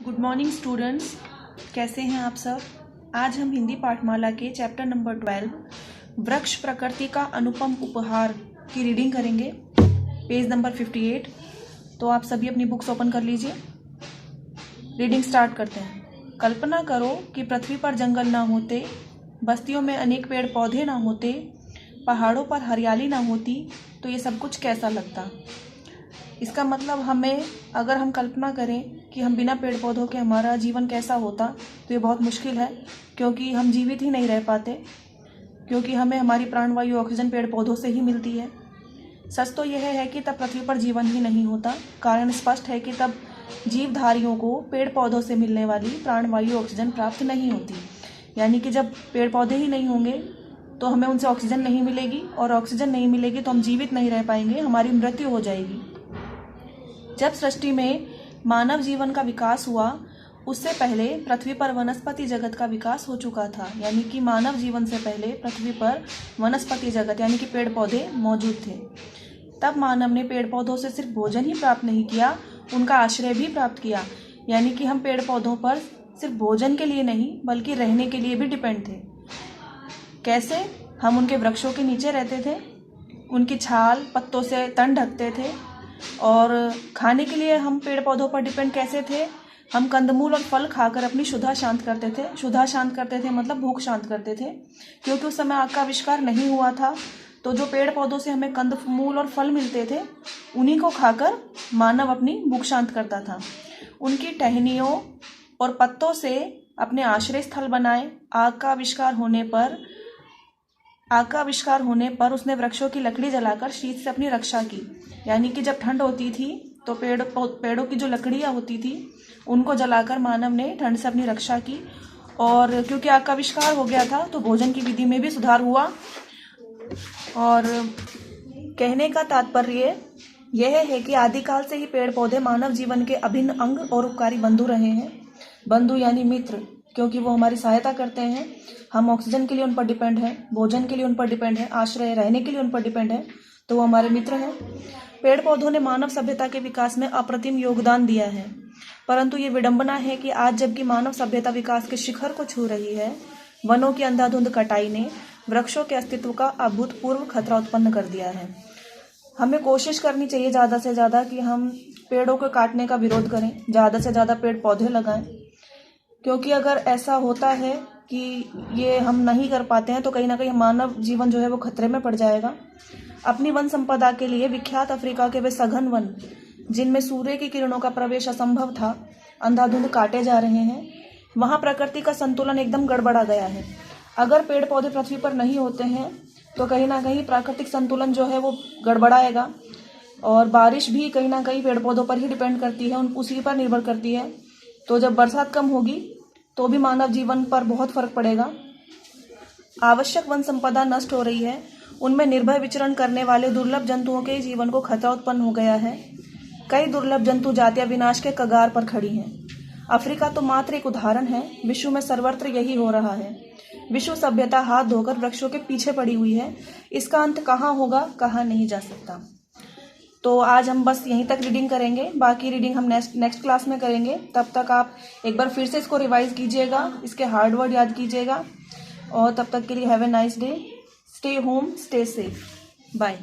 Good morning students, कैसे हैं आप सब। आज हम हिंदी पाठमाला के चैप्टर नंबर 12 वृक्ष प्रकृति का अनुपम उपहार की रीडिंग करेंगे, पेज नंबर 58। तो आप सभी अपनी बुक्स ओपन कर लीजिए। रीडिंग स्टार्ट करते हैं। कल्पना करो कि पृथ्वी पर जंगल ना होते, बस्तियों में अनेक पेड़ पौधे ना होते, पहाड़ों पर हरियाली ना होती, तो ये सब कुछ कैसा लगता। इसका मतलब अगर हम कल्पना करें कि हम बिना पेड़ पौधों के हमारा जीवन कैसा होता, तो ये बहुत मुश्किल है, क्योंकि हम जीवित ही नहीं रह पाते, क्योंकि हमें हमारी प्राणवायु ऑक्सीजन पेड़ पौधों से ही मिलती है। सच तो यह है कि तब पृथ्वी पर जीवन ही नहीं होता। कारण स्पष्ट है कि तब जीवधारियों को पेड़ पौधों से मिलने वाली प्राणवायु ऑक्सीजन प्राप्त नहीं होती। यानी कि जब पेड़ पौधे ही नहीं होंगे तो हमें उनसे ऑक्सीजन नहीं मिलेगी, और ऑक्सीजन नहीं मिलेगी तो हम जीवित नहीं रह पाएंगे, हमारी मृत्यु हो जाएगी। जब सृष्टि में मानव जीवन का विकास हुआ, उससे पहले पृथ्वी पर वनस्पति जगत का विकास हो चुका था। यानी कि मानव जीवन से पहले पृथ्वी पर वनस्पति जगत यानी कि पेड़ पौधे मौजूद थे। तब मानव ने पेड़ पौधों से सिर्फ भोजन ही प्राप्त नहीं किया, उनका आश्रय भी प्राप्त किया। यानी कि हम पेड़ पौधों पर सिर्फ भोजन के लिए नहीं बल्कि रहने के लिए भी डिपेंड थे। कैसे? हम उनके वृक्षों के नीचे रहते थे, उनकी छाल पत्तों से तन ढकते थे, और खाने के लिए हम पेड़ पौधों पर डिपेंड कैसे थे। हम कंदमूल और फल खाकर अपनी क्षुधा शांत करते थे। क्षुधा शांत करते थे मतलब भूख शांत करते थे, क्योंकि उस समय आग का आविष्कार नहीं हुआ था। तो जो पेड़ पौधों से हमें कंदमूल और फल मिलते थे, उन्हीं को खाकर मानव अपनी भूख शांत करता था। उनकी टहनियों और पत्तों से अपने आश्रय स्थल बनाए। आग का आविष्कार होने पर उसने वृक्षों की लकड़ी जलाकर शीत से अपनी रक्षा की। यानी कि जब ठंड होती थी तो पेड़ों की जो लकड़ियाँ होती थी उनको जलाकर मानव ने ठंड से अपनी रक्षा की। और क्योंकि आग का आविष्कार हो गया था तो भोजन की विधि में भी सुधार हुआ। और कहने का तात्पर्य यह है कि आदिकाल से ही पेड़ पौधे मानव जीवन के अभिन्न अंग और उपकारी बंधु रहे हैं। बंधु यानी मित्र, क्योंकि वो हमारी सहायता करते हैं। हम ऑक्सीजन के लिए उन पर डिपेंड हैं, भोजन के लिए उन पर डिपेंड है, आश्रय रहने के लिए उन पर डिपेंड है, तो वो हमारे मित्र हैं। पेड़ पौधों ने मानव सभ्यता के विकास में अप्रतिम योगदान दिया है। परंतु ये विडंबना है कि आज जबकि मानव सभ्यता विकास के शिखर को छू रही है, वनों की अंधाधुंध कटाई ने वृक्षों के अस्तित्व का अभूतपूर्व खतरा उत्पन्न कर दिया है। हमें कोशिश करनी चाहिए ज़्यादा से ज़्यादा कि हम पेड़ों को काटने का विरोध करें, ज़्यादा से ज़्यादा पेड़ पौधे लगाएं। क्योंकि अगर ऐसा होता है कि ये हम नहीं कर पाते हैं तो कहीं ना कहीं मानव जीवन जो है वो खतरे में पड़ जाएगा। अपनी वन संपदा के लिए विख्यात अफ्रीका के वे सघन वन, जिनमें सूर्य की किरणों का प्रवेश असंभव था, अंधाधुंध काटे जा रहे हैं। वहाँ प्रकृति का संतुलन एकदम गड़बड़ा गया है। अगर पेड़ पौधे पृथ्वी पर नहीं होते हैं तो कहीं ना कहीं प्राकृतिक संतुलन जो है वो गड़बड़ाएगा, और बारिश भी कहीं ना कहीं पेड़ पौधों पर ही डिपेंड करती है, उसी पर निर्भर करती है। तो जब बरसात कम होगी तो भी मानव जीवन पर बहुत फर्क पड़ेगा। आवश्यक वन संपदा नष्ट हो रही है, उनमें निर्भय विचरण करने वाले दुर्लभ जंतुओं के जीवन को खतरा उत्पन्न हो गया है। कई दुर्लभ जंतु जातियां विनाश के कगार पर खड़ी हैं। अफ्रीका तो मात्र एक उदाहरण है, विश्व में सर्वत्र यही हो रहा है। विश्व सभ्यता हाथ धोकर वृक्षों के पीछे पड़ी हुई है। इसका अंत कहाँ होगा, कहा नहीं जा सकता। तो आज हम बस यहीं तक रीडिंग करेंगे, बाकी रीडिंग हम नेक्स्ट क्लास में करेंगे। तब तक आप एक बार फिर से इसको रिवाइज कीजिएगा, इसके हार्ड वर्ड याद कीजिएगा, और तब तक के लिए have a nice day. Stay home, stay safe, bye.